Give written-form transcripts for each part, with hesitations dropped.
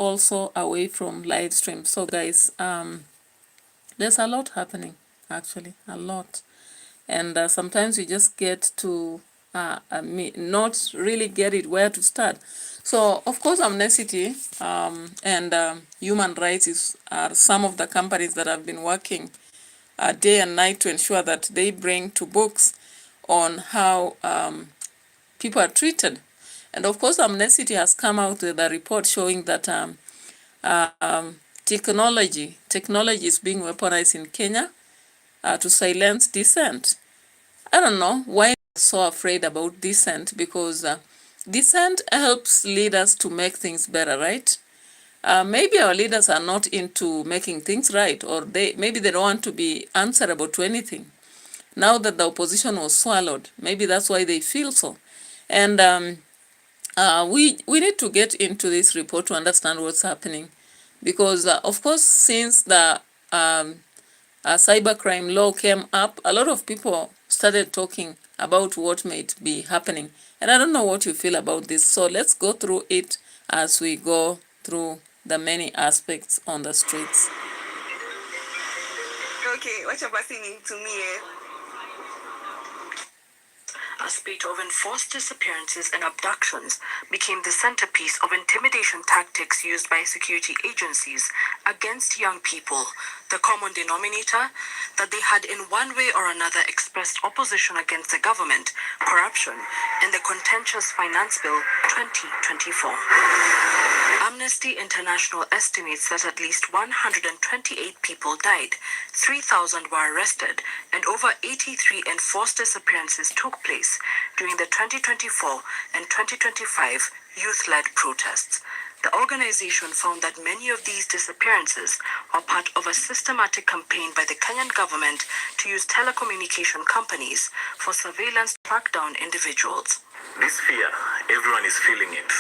also away from live stream. So guys, there's a lot happening, actually, a lot. And sometimes you just get to not really get it where to start. So, of course, Amnesty and human rights are some of the companies that have been working day and night to ensure that they bring to books on how people are treated. And of course, Amnesty has come out with a report showing that technology is being weaponized in Kenya to silence dissent. I don't know why they're so afraid about dissent, because dissent helps leaders to make things better, right? Maybe our leaders are not into making things right, or maybe they don't want to be answerable to anything. Now that the opposition was swallowed, maybe that's why they feel so. And we need to get into this report to understand what's happening, because of course, since the cybercrime law came up, a lot of people started talking about what might be happening. And I don't know what you feel about this. So let's go through it as we go through the many aspects on the streets. Okay, what you're listening to me, A spate of enforced disappearances and abductions became the centerpiece of intimidation tactics used by security agencies against young people. The common denominator, that they had in one way or another expressed opposition against the government, corruption, and the contentious Finance Bill 2024. Amnesty International estimates that at least 128 people died, 3,000 were arrested, and over 83 enforced disappearances took place during the 2024 and 2025 youth-led protests. The organization found that many of these disappearances are part of a systematic campaign by the Kenyan government to use telecommunication companies for surveillance to track down individuals. This fear, everyone is feeling it.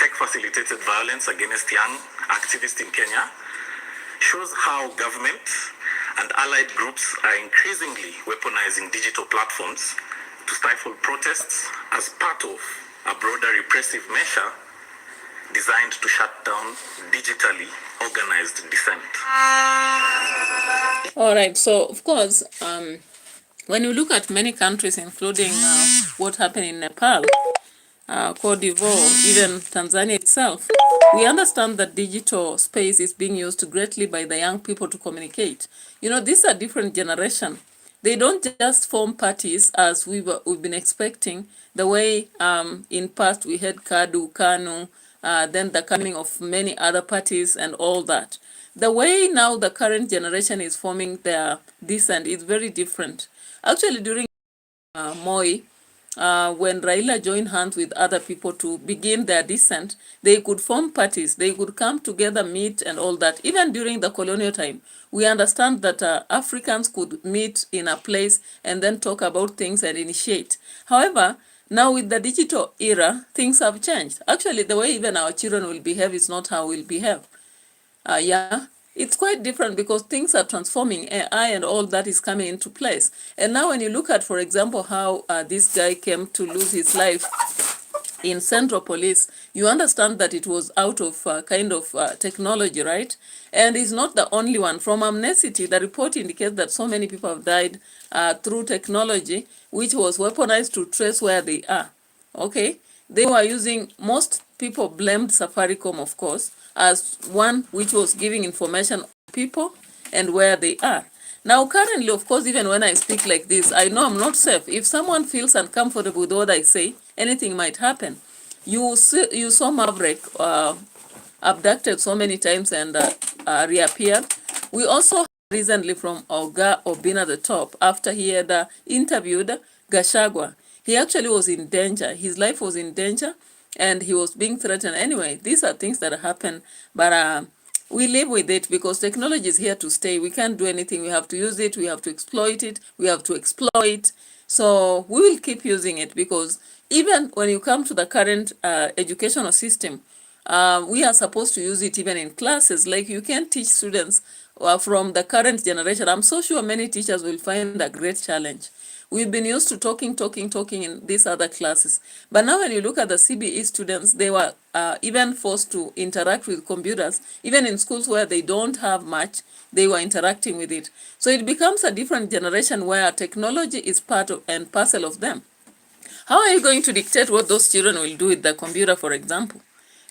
Tech-facilitated violence against young activists in Kenya shows how government and allied groups are increasingly weaponizing digital platforms to stifle protests as part of a broader repressive measure designed to shut down digitally organized dissent. All right, so of course, when you look at many countries, including what happened in Nepal, Cote d'Ivoire, even Tanzania itself, we understand that digital space is being used greatly by the young people to communicate. You know, this is a different generation. They don't just form parties as we've been expecting, the way in past we had KADU, KANU, then the coming of many other parties and all that. The way now the current generation is forming their dissent is very different. Actually, during Moi, when Raila joined hands with other people to begin their dissent, they could form parties, they could come together, meet and all that. Even during the colonial time, we understand that Africans could meet in a place and then talk about things and initiate. However, now with the digital era, things have changed. Actually, the way even our children will behave is not how we'll behave. It's quite different because things are transforming. AI and all that is coming into place. And now when you look at, for example, how this guy came to lose his life in Central Police, you understand that it was out of technology, right? And he's not the only one. From Amnesty, the report indicates that so many people have died through technology, which was weaponized to trace where they are. Okay? They were using, most people blamed Safaricom, of course, as one which was giving information on people and where they are. Now, currently, of course, even when I speak like this, I know I'm not safe. If someone feels uncomfortable with what I say, anything might happen. You saw Maverick abducted so many times and reappeared. We also recently from Olga Obina the top, after he had interviewed Gashagwa. He actually was in danger. His life was in danger and he was being threatened. Anyway, these are things that happen, but we live with it because technology is here to stay. We can't do anything. We have to use it. We have to exploit it. We have to exploit. So we will keep using it because even when you come to the current educational system, we are supposed to use it even in classes. Like you can teach students from the current generation. I'm so sure many teachers will find a great challenge. We've been used to talking in these other classes. But now when you look at the CBE students, they were even forced to interact with computers. Even in schools where they don't have much, they were interacting with it. So it becomes a different generation where technology is part of and parcel of them. How are you going to dictate what those children will do with the computer, for example?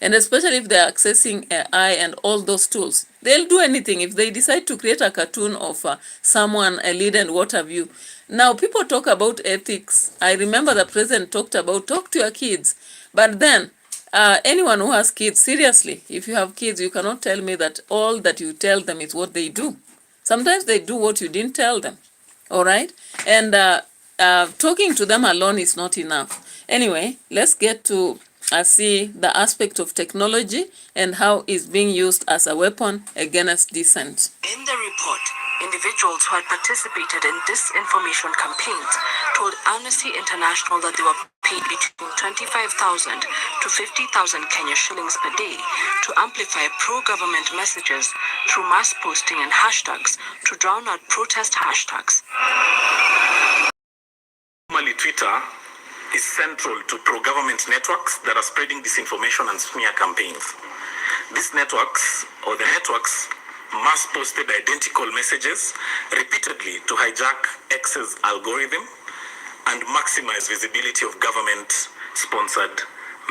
And especially if they're accessing AI and all those tools. They'll do anything. If they decide to create a cartoon of someone, a leader, and what have you. Now, people talk about ethics. I remember the president talked about, talk to your kids. But then, anyone who has kids, seriously, if you have kids, you cannot tell me that all that you tell them is what they do. Sometimes they do what you didn't tell them. All right? And talking to them alone is not enough. Anyway, let's get to see the aspect of technology and how it's being used as a weapon against dissent. In the report, individuals who had participated in disinformation campaigns told Amnesty International that they were paid between 25,000 to 50,000 Kenya shillings per day to amplify pro-government messages through mass posting and hashtags to drown out protest hashtags. Normally, Twitter is central to pro-government networks that are spreading disinformation and smear campaigns. These networks, or the networks, mass posted identical messages repeatedly to hijack X's algorithm and maximize visibility of government-sponsored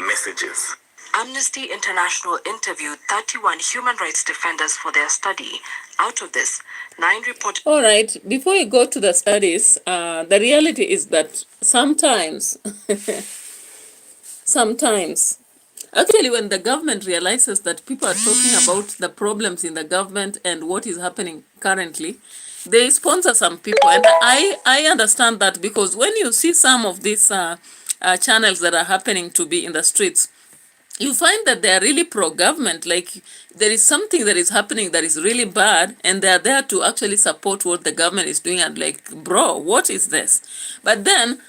messages. Amnesty International interviewed 31 human rights defenders for their study. Out of this, 9 reported... All right, before you go to the studies, the reality is that sometimes, actually when the government realizes that people are talking about the problems in the government and what is happening currently, they sponsor some people. And I understand that, because when you see some of these channels that are happening to be in the streets, you find that they are really pro-government. Like, there is something that is happening that is really bad, and they are there to actually support what the government is doing. And like, bro, what is this? But then,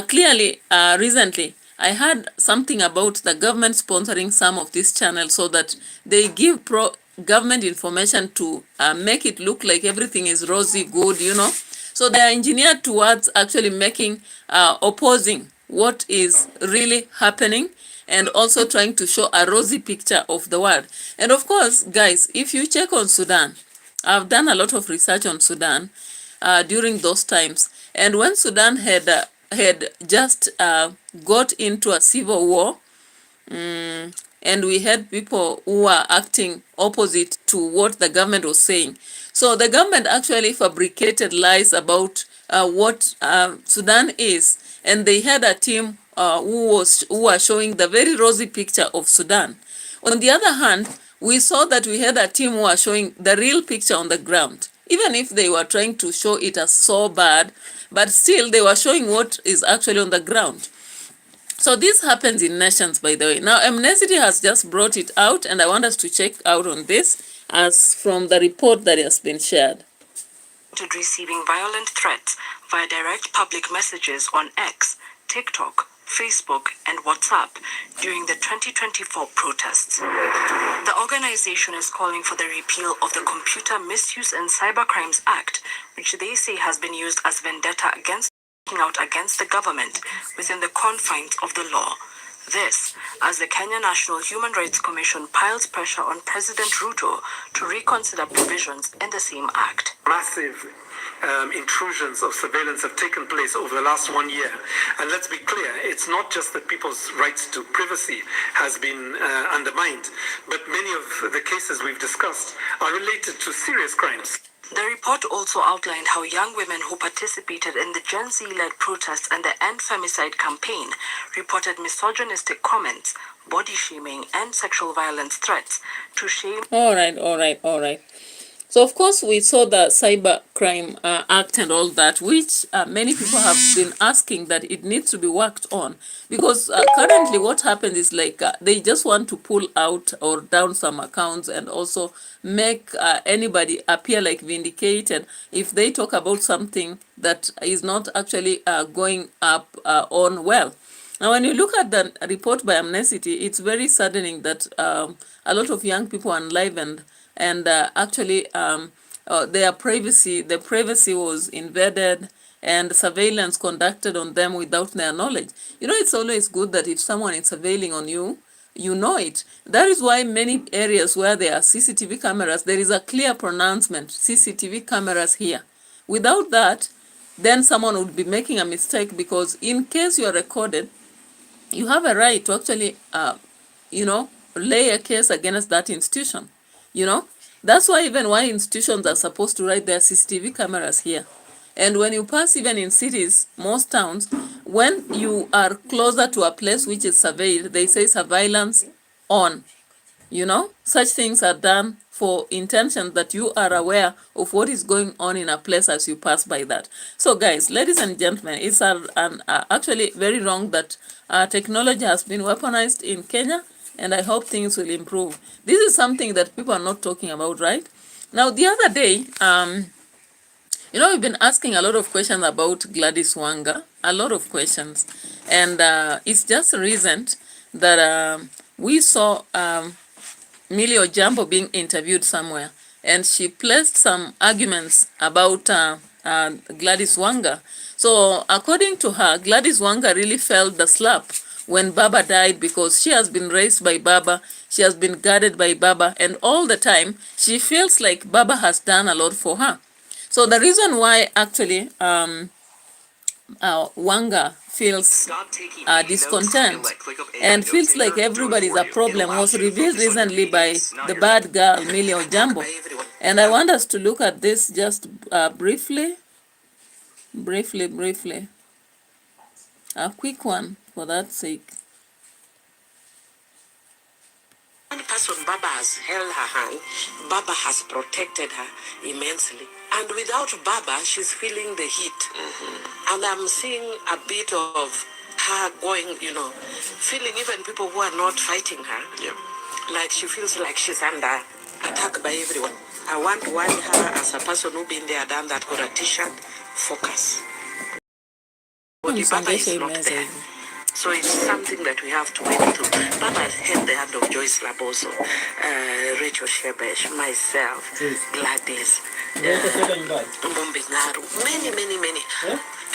clearly, recently, I heard something about the government sponsoring some of these channels so that they give pro-government information to make it look like everything is rosy good, you know. So they are engineered towards actually making, opposing what is really happening, and also trying to show a rosy picture of the world. And of course, guys, if you check on Sudan, I've done a lot of research on Sudan during those times. And when Sudan had just got into a civil war, and we had people who were acting opposite to what the government was saying. So the government actually fabricated lies about what Sudan is. And they had a team who were showing the very rosy picture of Sudan. On the other hand, we saw that we had a team who were showing the real picture on the ground. Even if they were trying to show it as so bad, but still they were showing what is actually on the ground. So this happens in nations, by the way. Now, Amnesty has just brought it out, and I want us to check out on this as from the report that has been shared. Receiving violent threats via direct public messages on X, TikTok, Facebook, and WhatsApp during the 2024 protests. The organization is calling for the repeal of the Computer Misuse and Cybercrimes Act, which they say has been used as vendetta against the government within the confines of the law. This, as the Kenya National Human Rights Commission piles pressure on President Ruto to reconsider provisions in the same act. Massive intrusions of surveillance have taken place over the last 1 year. And let's be clear, it's not just that people's rights to privacy has been undermined, but many of the cases we've discussed are related to serious crimes. The report also outlined how young women who participated in the Gen Z-led protests and the End Femicide campaign reported misogynistic comments, body shaming, and sexual violence threats to shame. All right. So, of course, we saw the Cybercrime Act and all that, which many people have been asking that it needs to be worked on. Because currently what happens is like they just want to pull out or down some accounts and also make anybody appear like vindicated if they talk about something that is not actually going up on well. Now, when you look at the report by Amnesty, it's very saddening that a lot of young people are enlivened, and actually the privacy was invaded, and surveillance conducted on them without their knowledge. It's always good that if someone is surveilling on you, you know it. That is why many areas where there are CCTV cameras, there is a clear pronouncement, CCTV cameras here. Without that, then someone would be making a mistake, because in case you are recorded, you have a right to actually, lay a case against that institution. That's why even why institutions are supposed to write their CCTV cameras here. And when you pass, even in cities, most towns, when you are closer to a place which is surveilled, they say surveillance on. Such things are done for intention that you are aware of what is going on in a place as you pass by that. So guys, ladies and gentlemen, it's actually very wrong that technology has been weaponized in Kenya, and I hope things will improve. This is something that people are not talking about, right? Now, the other day, we've been asking a lot of questions about Gladys Wanga, a lot of questions. And it's just recent that we saw Millie Ojambo being interviewed somewhere, and she placed some arguments about Gladys Wanga. So according to her, Gladys Wanga really felt the slap when Baba died, because she has been raised by Baba, she has been guarded by Baba, and all the time she feels like Baba has done a lot for her. So the reason why actually Wanga feels discontent and feels like everybody's a problem was revealed recently by the bad girl, Millie Ojambo. And I want us to look at this just briefly. A quick one for that sake. One person, Baba has held her hand. Baba has protected her immensely. And without Baba, she's feeling the heat. And I'm seeing a bit of her going, feeling even people who are not fighting her. Like she feels like she's under attack by everyone. I want to warn her as a person who's been there, done that, got a t-shirt, focus. Baba is not there. So it's something that we have to wait through. Baba has held the hand of Joyce Laboso, Rachel Shebesh, myself, Gladys, Mbombengaru, many.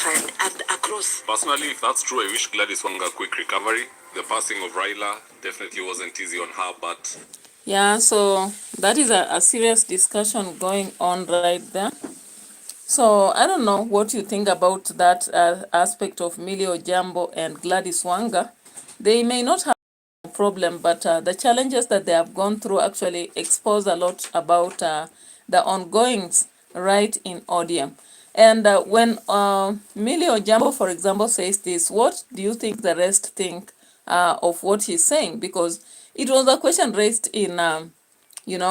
And across. Personally, if that's true, I wish Gladys Wanga a quick recovery. The passing of Raila definitely wasn't easy on her, but... Yeah, so that is a serious discussion going on right there. So I don't know what you think about that aspect of Millie Ojambo and Gladys Wanga. They may not have a problem, but the challenges that they have gone through actually expose a lot about the ongoings right in ODM. And when Millie Ojambo, for example, says this, what do you think the rest think of what he's saying? Because it was a question raised in, in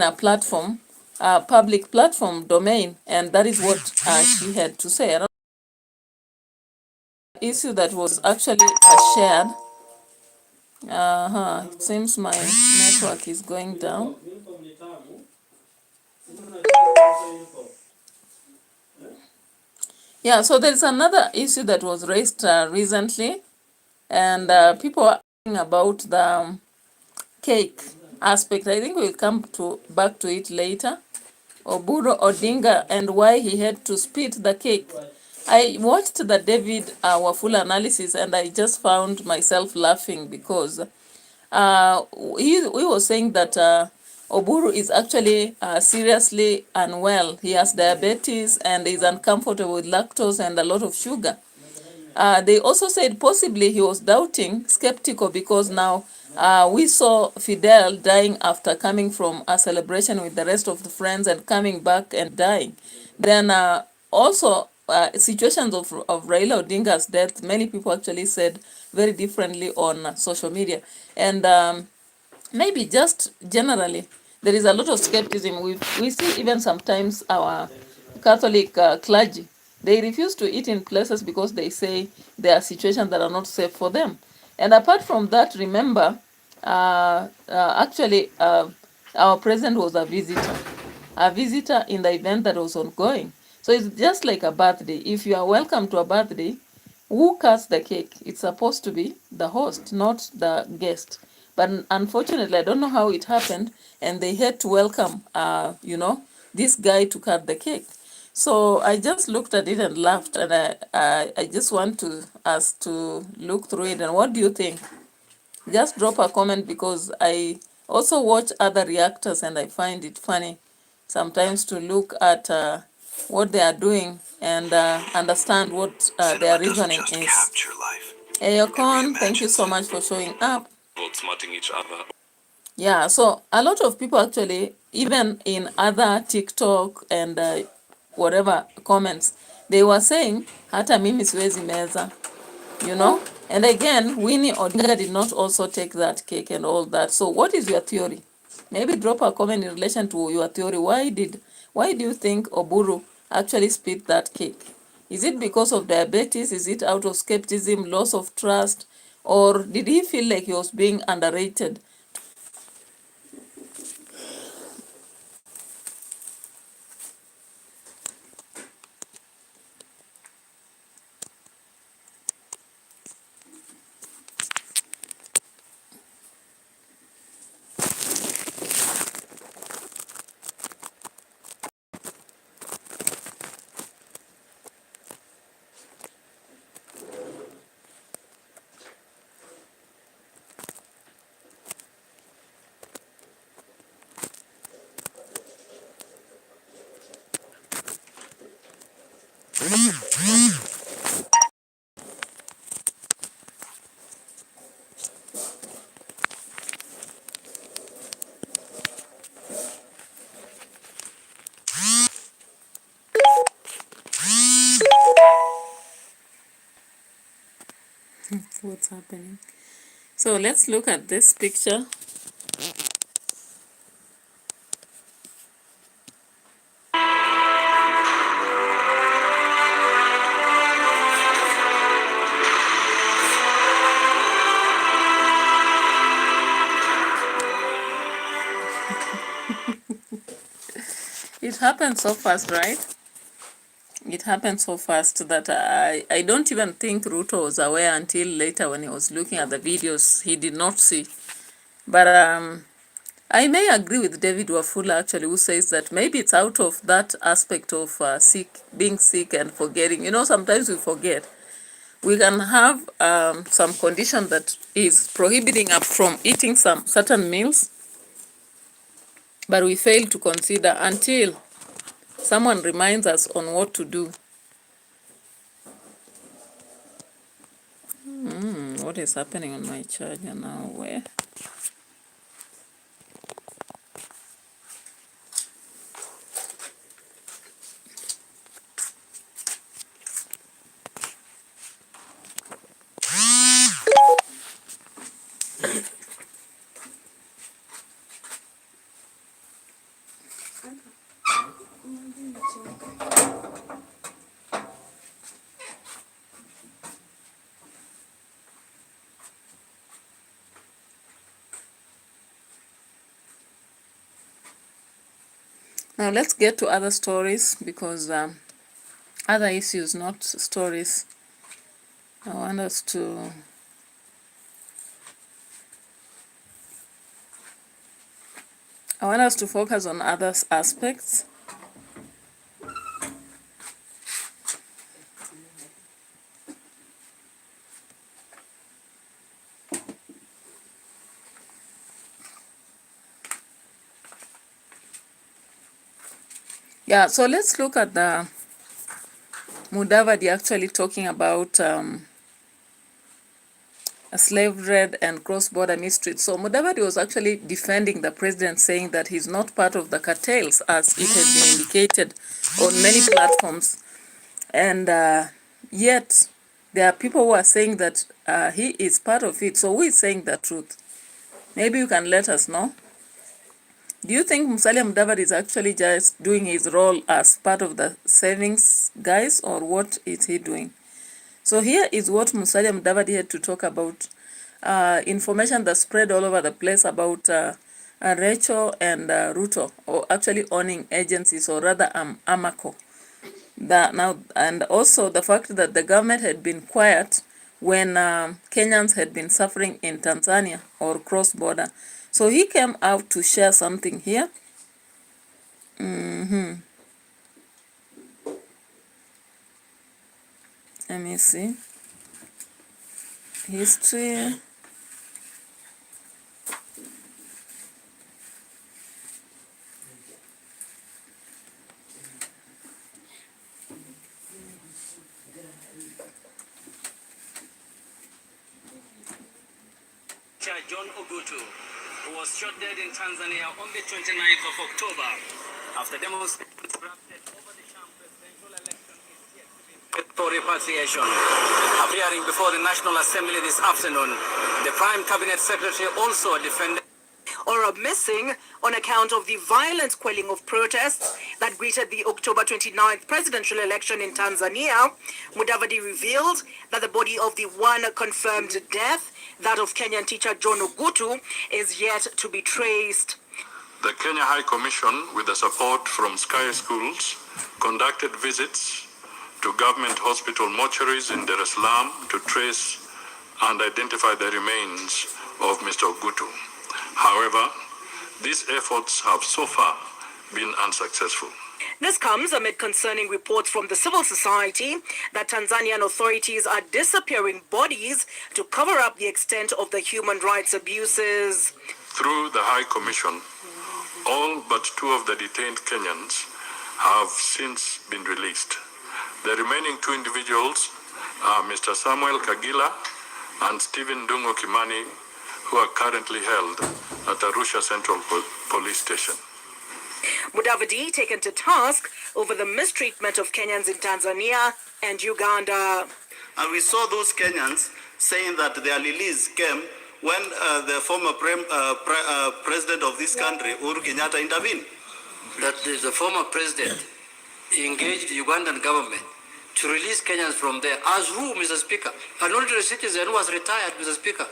a platform, public platform domain, and that is what she had to say. I don't know, issue that was actually shared. It seems my network is going down. Yeah, so there's another issue that was raised recently, and people are asking about the cake aspect. I think we'll come back to it later. Oburu Odinga and why he had to spit the cake. I watched the David Wafula analysis, and I just found myself laughing because he was saying that Oburu is actually seriously unwell. He has diabetes and is uncomfortable with lactose and a lot of sugar. They also said possibly he was doubting, skeptical, because now we saw Fidel dying after coming from a celebration with the rest of the friends and coming back and dying. Then also situations of Raila Odinga's death, many people actually said very differently on social media. And maybe just generally, there is a lot of skepticism. We see even sometimes our Catholic clergy, they refuse to eat in places because they say there are situations that are not safe for them. And apart from that, remember, actually, our president was a visitor in the event that was ongoing. So it's just like a birthday. If you are welcome to a birthday, who cuts the cake? It's supposed to be the host, not the guest. But unfortunately, I don't know how it happened, and they had to welcome, this guy to cut the cake. So I just looked at it and laughed, and I just want us to look through it. And what do you think? Just drop a comment, because I also watch other reactors and I find it funny sometimes to look at what they are doing and understand what their reasoning is. Ayokon, thank you so much for showing up. Outsmarting each other. Yeah, so a lot of people actually, even in other TikTok and whatever comments, they were saying, hata mimi siwezi meza, you know? And again, Winnie Odinga did not also take that cake and all that. So what is your theory? Maybe drop a comment in relation to your theory. Why do you think Oburu actually spit that cake? Is it because of diabetes? Is it out of skepticism, loss of trust? Or did he feel like he was being underrated? What's happening? So let's look at this picture. It happened so fast, right? It happened so fast that I don't even think Ruto was aware until later when he was looking at the videos. He did not see. But I may agree with David Wafula actually, who says that maybe it's out of that aspect of being sick and forgetting. You know, sometimes we forget. We can have some condition that is prohibiting us from eating some certain meals, but we fail to consider until someone reminds us on what to do. What is happening on my charger now? Where? Now let's get to other stories, because other issues, not stories. I want us to focus on other aspects. Yeah, so let's look at the Mudavadi actually talking about a slave trade and cross-border mistreats. So Mudavadi was actually defending the president, saying that he's not part of the cartels as it has been indicated on many platforms. And yet there are people who are saying that he is part of it. So who is saying the truth? Maybe you can let us know. Do you think Musalia Mudavadi is actually just doing his role as part of the savings guys, or what is he doing? So here is what Musalia Mudavadi had to talk about. Information that spread all over the place about Rachel and Ruto, or actually owning agencies, or rather Amaco. And also the fact that the government had been quiet when Kenyans had been suffering in Tanzania or cross-border. So he came out to share something here. Let me see. History. John Ogutu, who was shot dead in Tanzania on the 29th of October after demonstrations erupted over the sham presidential election is yet to be for repatriation. Appearing before the National Assembly this afternoon, the Prime Cabinet Secretary also defended or are missing on account of the violent quelling of protests that greeted the October 29th presidential election in Tanzania. Mudavadi revealed that the body of the one confirmed death, that of Kenyan teacher John Ogutu, is yet to be traced. The Kenya High Commission, with the support from Sky Schools, conducted visits to government hospital mortuaries in Dar es Salaam to trace and identify the remains of Mr. Ogutu. However, these efforts have so far been unsuccessful. This comes amid concerning reports from the civil society that Tanzanian authorities are disappearing bodies to cover up the extent of the human rights abuses. Through the High Commission, all but 2 of the detained Kenyans have since been released. The remaining 2 individuals are Mr. Samuel Kagila and Stephen Dungo Kimani, who are currently held at Arusha Central Police Station. Mudavadi taken to task over the mistreatment of Kenyans in Tanzania and Uganda. And we saw those Kenyans saying that their release came when the former president of this country, Uhuru Kenyatta, intervened. That the former president engaged the Ugandan government to release Kenyans from there. As who, Mr. Speaker? An ordinary citizen who was retired, Mr. Speaker,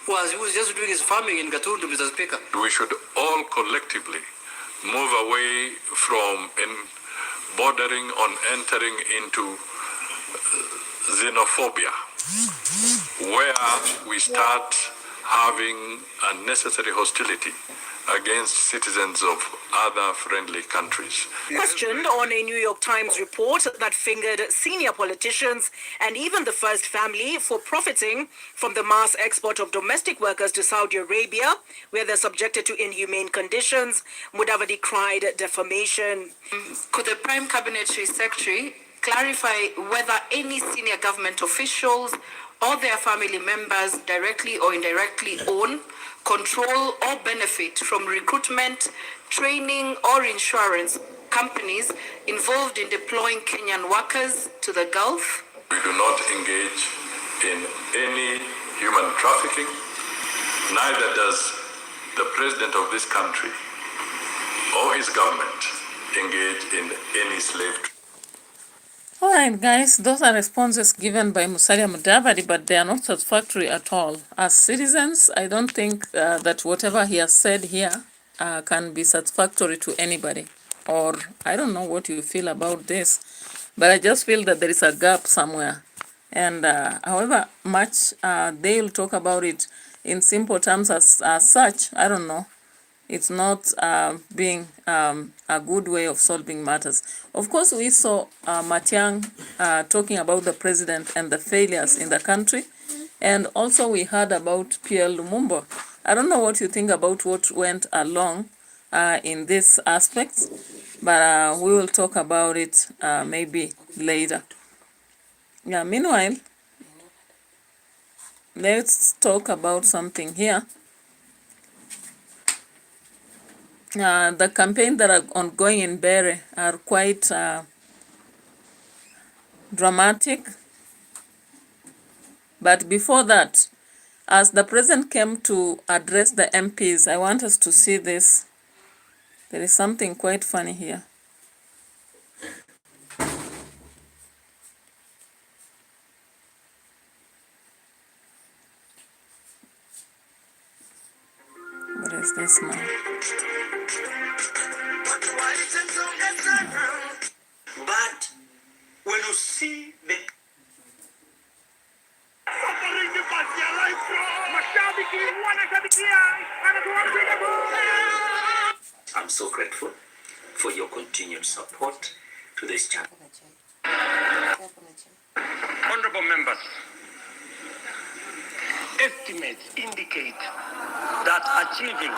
who was just doing his farming in Gatundu, Mr. Speaker. We should all collectively move away from bordering on entering into xenophobia, where we start having unnecessary hostility against citizens of other friendly countries. Questioned on a New York Times report that fingered senior politicians and even the first family for profiting from the mass export of domestic workers to Saudi Arabia, where they're subjected to inhumane conditions, Mudavadi cried defamation. Could the Prime Cabinet Secretary clarify whether any senior government officials or their family members directly or indirectly own, control or benefit from recruitment, training or insurance companies involved in deploying Kenyan workers to the Gulf? We do not engage in any human trafficking, neither does the president of this country or his government engage in any slave trade. All right, guys, those are responses given by Musalia Mudavadi, but they are not satisfactory at all. As citizens, I don't think that whatever he has said here can be satisfactory to anybody. Or I don't know what you feel about this, but I just feel that there is a gap somewhere. And however much they will talk about it in simple terms as such, I don't know. It's not being a good way of solving matters. Of course, we saw Matiang talking about the president and the failures in the country. And also we heard about Pierre Lumumba. I don't know what you think about what went along in this aspect, but we will talk about it maybe later. Yeah, meanwhile, let's talk about something here. The campaign that are ongoing in Bere are quite dramatic. But before that, as the president came to address the MPs, I want us to see this. There is something quite funny here. What is this now? But when you see the I'm so grateful for your continued support to this channel. Honorable members, estimates indicate that achieving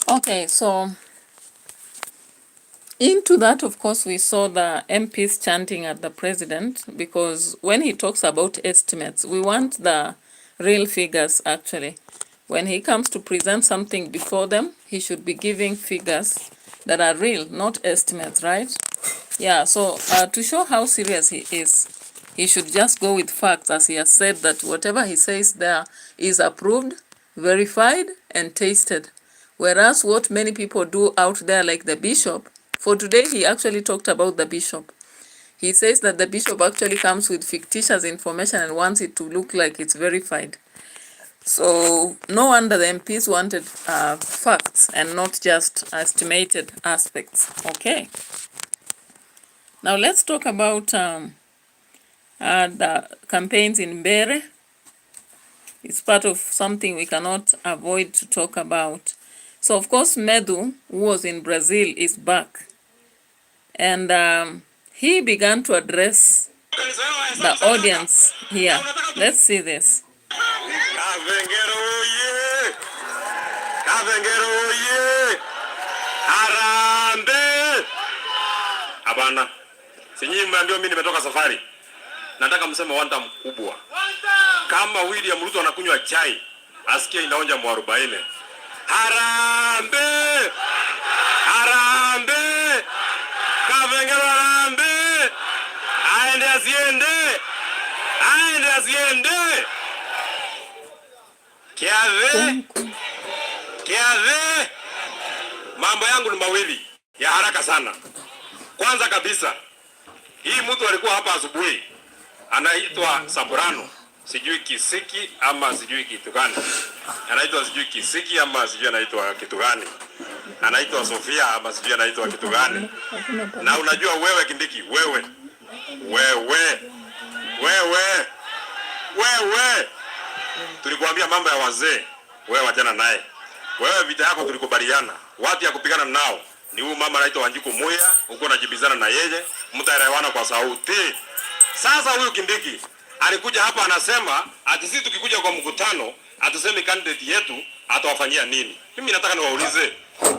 Okay, so into that, of course, we saw the MPs chanting at the president, because when he talks about estimates, we want the real figures, actually. When he comes to present something before them, he should be giving figures that are real, not estimates, right? Yeah, so to show how serious he is, he should just go with facts, as he has said that whatever he says there is approved, verified, and tasted. Whereas what many people do out there, like the bishop, for today he actually talked about the bishop. He says that the bishop actually comes with fictitious information and wants it to look like it's verified. So no wonder the MPs wanted facts and not just estimated aspects. Okay. Now let's talk about the campaigns in Bere. It's part of something we cannot avoid to talk about. So of course Medu, who was in Brazil, is back. And he began to address the audience here. Let's see this. Abana, sinyi mmeambiwa mimi nimetoka safari. Nataka mseme wanta mkubwa. Kama William Ruto anakunywa chai, asikie inaonja mwarobaini. Harambe! Harambe! Kavengero harambe! Aende asiende! Aende asiende! Kiave! Kiave! Mambo yangu ni mawili ya haraka sana. Kwanza kabisa, hii mtu alikuwa hapa asubuhi, anaitwa Sabrano, sijui Kisiki ama sijui kitu gani. Anaitwa sijui Kisiki ama sijui anaitwa kitu gani. Anaitwa Sofia ama sijui anaitwa kitu gani. Na unajua wewe Kindiki, wewe tulikuambia mambo ya wazee, wewe wachana naye. Wewe vita yako tulikubaliana, watu ya kupigana nao ni huyu mama anaitwa Wanjiku Muya, uko unajibizana na yeye, mtaelewana kwa sauti. Sasa huyu Kindiki alikuja hapa anasema ati sisi tukikuja kwa mkutano atuseme candidate yetu atawafanyia nini. Mimi nataka niwaulize,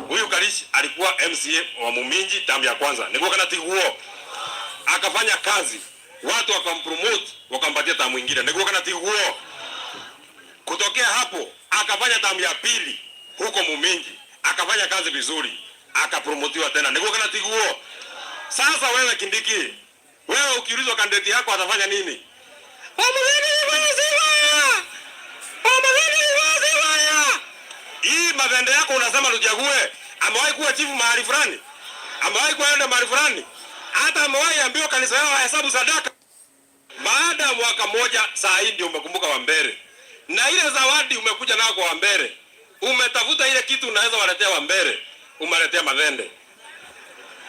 huyu Kalishi alikuwa MCA wa Muminji tamu ya kwanza. Niko kana tiguo. Akafanya kazi, watu wakampromote, wakampatia tamu nyingine. Niko kana tiguo. Kutokea hapo akafanya tamu ya pili huko Muminji, akafanya kazi vizuri, akapromotiwa tena. Niko kana tiguo. Sasa wewe Kindiki, wewe ukiulizwa candidate yako atafanya nini? Hii mavende yako unasema tuchague. Amewahi kuwa chifu mahali fulani? Amewahi kuenda mahali fulani? Hata amewahi ambiwa kanisa yao hesabu sadaka? Baada ya mwaka mmoja saa hii ndio umekumbuka Wambere. Na ile zawadi umekuja nako kwa Wambere. Umetafuta ile kitu unaweza waletea Wambere, umaletea mavende.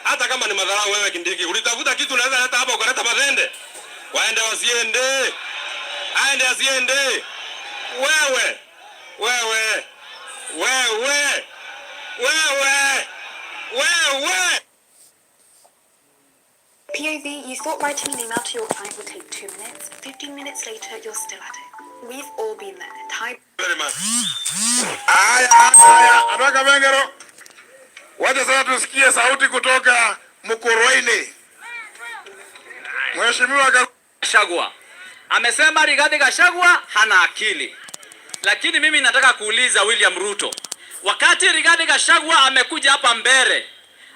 Hata kama ni madharau wewe Kindiki, ulitafuta kitu unaweza leta hapa ukaleta mavende. Waende wasiende. Aende asiende. Wewe. POV, you thought writing an email to your client would take 2 minutes. 15 minutes later, you're still at it. We've all been there. Type. Very much. Aya, ataka Bengero. Wacha sasa tusikie sauti kutoka Mkurweini. Mheshimiwa Gachagua amesema Rigathi Gachagua hana akili. Lakini mimi nataka kuuliza William Ruto, wakati Rigathi Gachagua amekuja hapa Mbere,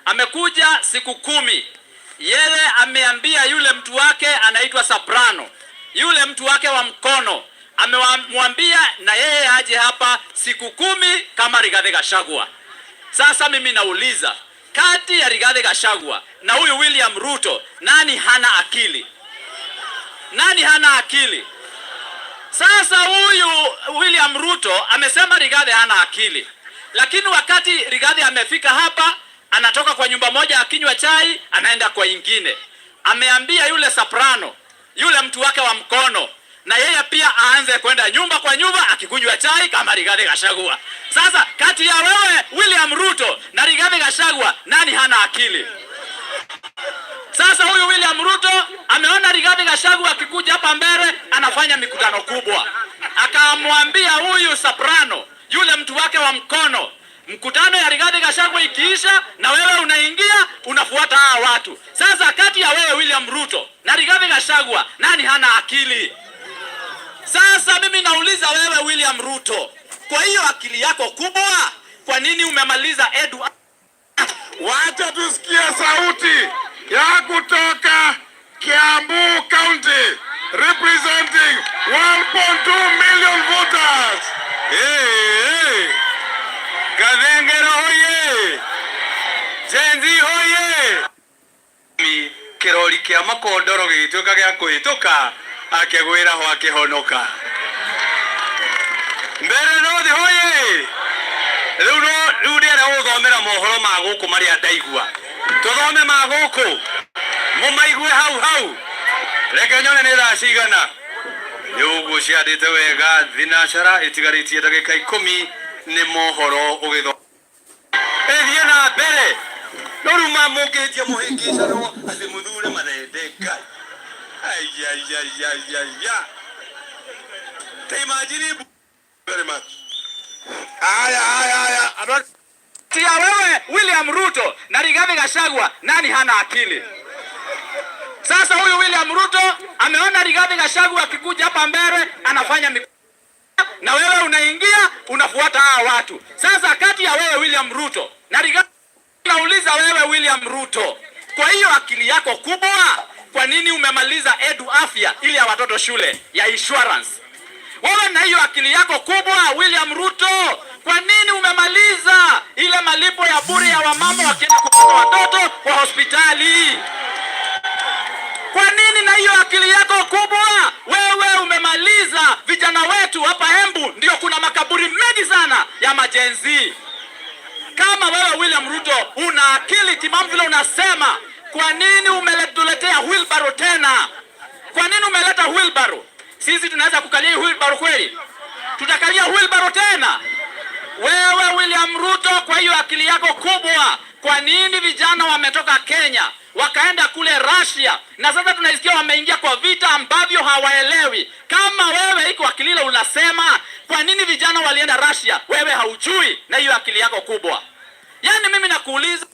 amekuja siku 10, yeye ameambia yule mtu wake anaitwa Soprano, yule mtu wake wa mkono, amemwambia na yeye aje hapa siku 10 kama Rigathi Gachagua. Sasa mimi nauliza, kati ya Rigathi Gachagua na huyu William Ruto, nani hana akili? Nani hana akili? Sasa huyu William Ruto amesema Rigathi hana akili. Lakini wakati Rigathi amefika hapa, anatoka kwa nyumba moja akinywa chai, anaenda kwa ingine. Ameambia yule soprano, yule mtu wake wa mkono, na yeye pia aanze kwenda nyumba kwa nyumba akikunywa chai kama Rigathi Gachagua. Sasa kati ya wewe William Ruto na Rigathi Gachagua, nani hana akili? Sasa huyu William Ruto ameona Rigathi Gachagua akikuja hapa mbele anafanya mikutano kubwa. Akamwambia huyu soprano, yule mtu wake wa mkono, mkutano ya Rigathi Gachagua ikiisha na wewe unaingia unafuata hawa watu. Sasa kati ya wewe William Ruto na Rigathi Gachagua, nani hana akili? Sasa mimi nauliza wewe William Ruto, kwa hiyo akili yako kubwa, kwa nini umemaliza edu? Wacha tusikie sauti ya kutoka Kiambu County representing 1.2 million voters. Hey. Kadengero hoye. Jenzi hoye. Kirori kia makondoro gituka gya kuhituka akegwira ho akihonoka. Mbere no hoye. Riu ndĩrenda gũthomera mohoro ma gũkũ marĩa ndaigua. Tũthome ma gũkũ. Mũmaigue hau. Reke nyone nĩ thaa cigana. Rĩu ũguo ciandĩte wega thinacara ĩtigarĩtie ndagĩka 10 nĩ mohoro ũgĩthoma. Ĩthiĩ na mbere. No rĩu mamũkĩtie mũhĩngĩcanwo atĩ mũthure manende Ngai. Ai. Te imagine very much. Aya. Tia wewe William Ruto na Rigathi Gachagua, nani hana akili? Sasa huyu William Ruto ameona Rigathi Gachagua akikuja hapa mbele anafanya na wewe unaingia unafuata hawa watu. Sasa kati ya wewe William Ruto na Rigathi, nauliza wewe William Ruto, kwa hiyo akili yako kubwa, kwa nini umemaliza edu afya ili ya watoto shule ya insurance? Wewe na hiyo akili yako kubwa William Ruto, kwa nini umemaliza ile malipo ya bure ya wamama wakienda kupata watoto kwa hospitali? Kwa nini na hiyo akili yako kubwa wewe umemaliza vijana wetu hapa Embu ndio kuna makaburi mengi sana ya majenzi? Kama wewe William Ruto una akili timamu vile unasema, kwa nini umetuletea wheelbarrow tena? Kwa nini umeleta wheelbarrow? Sisi tunaweza kukalia wheelbarrow kweli? Tutakalia wheelbarrow tena? Wewe William Ruto, kwa hiyo akili yako kubwa, kwa nini vijana wametoka Kenya wakaenda kule Russia na sasa tunaisikia wameingia kwa vita ambavyo hawaelewi? Kama wewe iko akili ile unasema, kwa nini vijana walienda Russia? Wewe haujui na hiyo akili yako kubwa. Yaani mimi nakuuliza.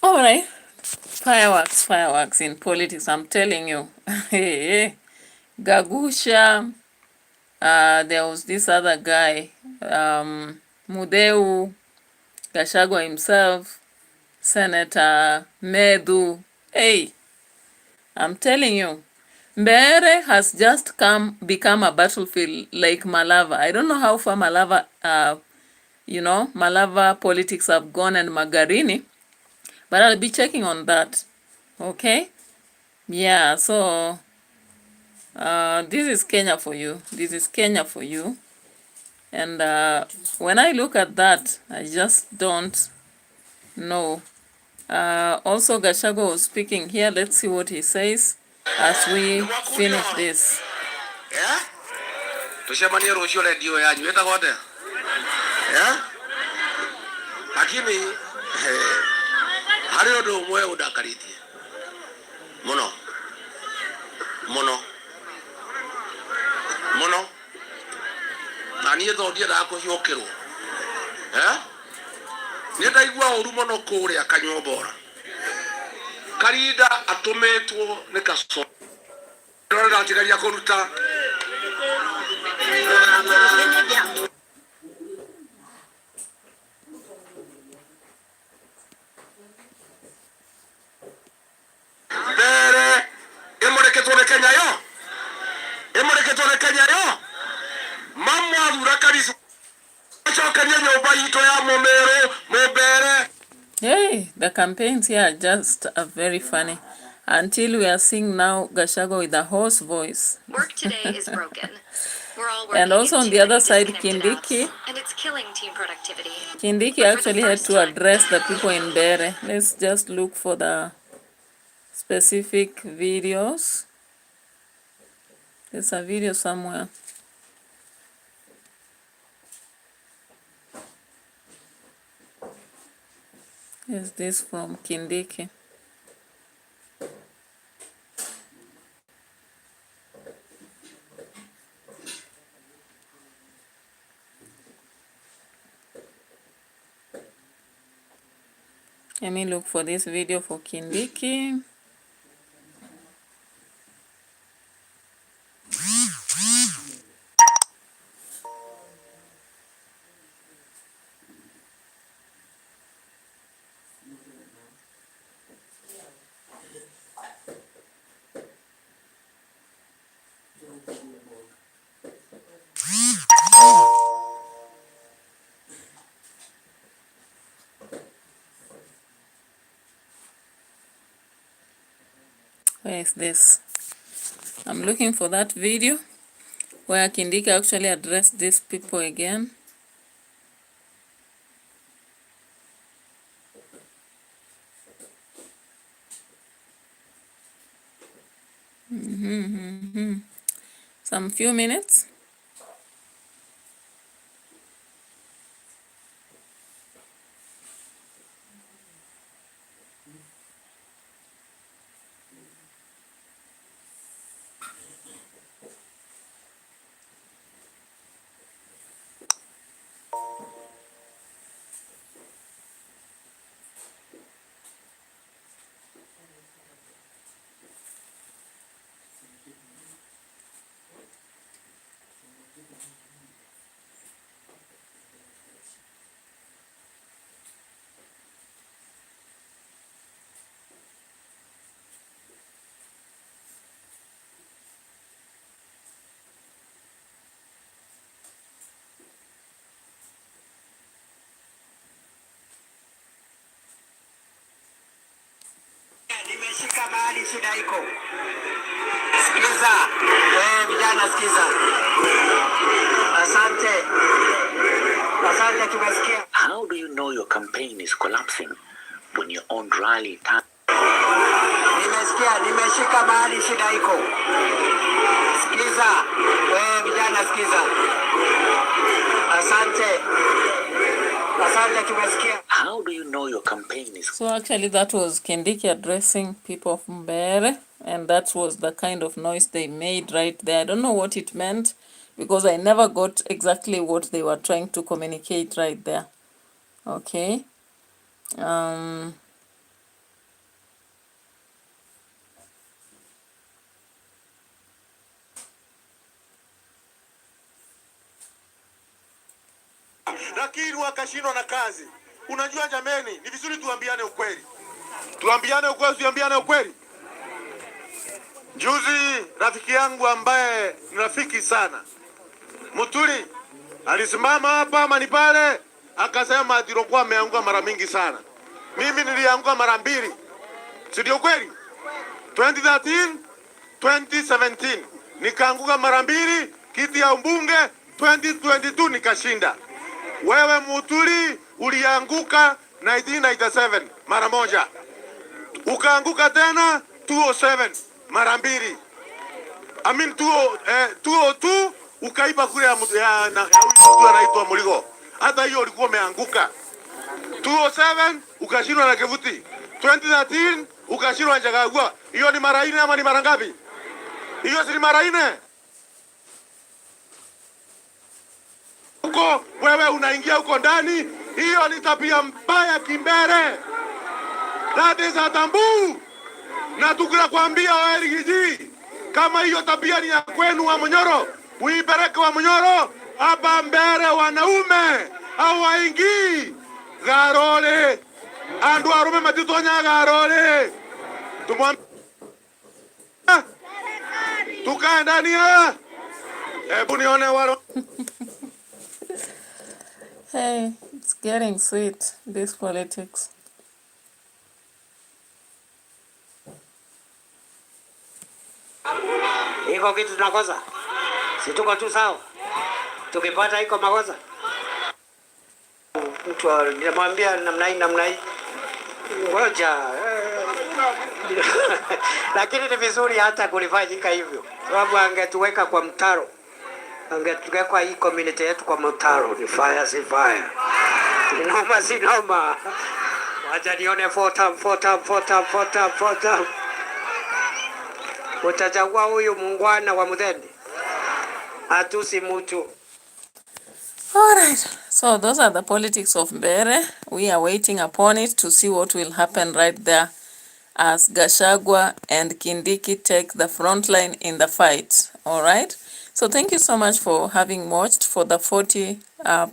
All right. Fireworks in politics, I'm telling you. Gagusha, there was this other guy, Mudeu, Gachagua himself, Senator Medu. Hey, I'm telling you, Mbere has just become a battlefield like Malava. I don't know how far Malava, Malava politics have gone and Magarini, but I'll be checking on that. Okay? Yeah, so this is Kenya for you. And when I look at that, I just don't know. Also, Gachagua was speaking here. Let's see what he says as we finish this. Yeah? Tushamani roshio radio yanyu eta kote. Yeah? Lakini hari odo mwe udakariti. Mono. Na niye thondia da kuhiokirwo. Ni ndaigua uru mono kuria kanyombora. Karinda atumetwo ni kaso. Ndora ndatigaria kuruta. Bere emoreke Kenya yo. Mama athura karisu. Chokania nyumba ito ya Momero, Mobere. Hey, the campaigns here just are very funny. Until we are seeing now Gachagua with a hoarse voice. Work today is broken. We're all working And also on in the too other many side, disconnected Kindiki. apps, and it's killing team productivity. Kindiki But for the actually had first to time, address the people in Bere. Let's just look for the specific videos. There's a video somewhere. Is this from Kindiki? Let me look for this video for Kindiki. Where is this? I'm looking for that video where Kindiki actually addressed these people again. Some few minutes. Nimeshika mahali shida iko. Sikiza, vijana sikiza. Asante. Asante tumesikia. How do you know your campaign is collapsing when your own rally Nimeshika mahali shida iko. Sikiza, vijana sikiza. Asante. How do you know your campaign is... So actually that was Kindiki addressing people from Bere, and that was the kind of noise they made right there. I don't know what it meant because I never got exactly what they were trying to communicate right there. Okay. Lakini wakashindwa na kazi. Unajua jameni, ni vizuri tuambiane ukweli. Tuambiane ukweli, tuambiane ukweli. Juzi rafiki yangu ambaye ni rafiki sana, Muturi, alisimama hapa manipale akasema atirokuwa ameanguka mara mingi sana. Mimi nilianguka mara mbili. Si ndio kweli? 2013, 2017 nikaanguka mara mbili, kiti ya mbunge 2022 nikashinda. Wewe Muturi ulianguka 1997 mara moja. Ukaanguka tena 207 mara mbili. 202 ukaiba kule ya mtu anaitwa Muligo. Hata hiyo ulikuwa umeanguka. 207 ukashindwa na Kevuti. 2013 ukashindwa na Jagagua. Hiyo ni mara 4 ama ni mara ngapi? Hiyo si mara 4. Huko wewe unaingia huko ndani, hiyo ni tabia mbaya Kimbere. That is a taboo. Na tunakwambia wewe Rigiji, kama hiyo tabia ni ya kwenu wa Munyoro, uipeleke wa Munyoro hapa Mbere, wanaume au waingii garole. Andu arume matitonya garole. Tumwambia tukae ndani ya. Hebu nione walo. Hey, it's getting sweet, this politics. iko kitu tunakosa? Si tuko tu sawa? Tukipata iko makosa? Mtu anamwambia namna hii. Ngoja. Lakini ni vizuri hata kulifanyika hivyo. Sababu angetuweka kwa mtaro. Angetuweka hii community yetu kwa mtaro. Ni fire si fire. Noma si noma. Wacha nione fota. Utachagua huyu muungwana wa Muthende. Atusi mtu. Alright, so those are the politics of Mbere. We are waiting upon it to see what will happen right there as Gachagua and Kindiki take the front line in the fight. Alright, so thank you so much for having watched for the 40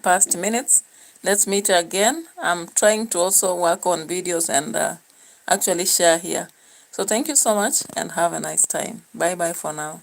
past minutes. Let's meet again. I'm trying to also work on videos and actually share here. So thank you so much and have a nice time. Bye bye for now.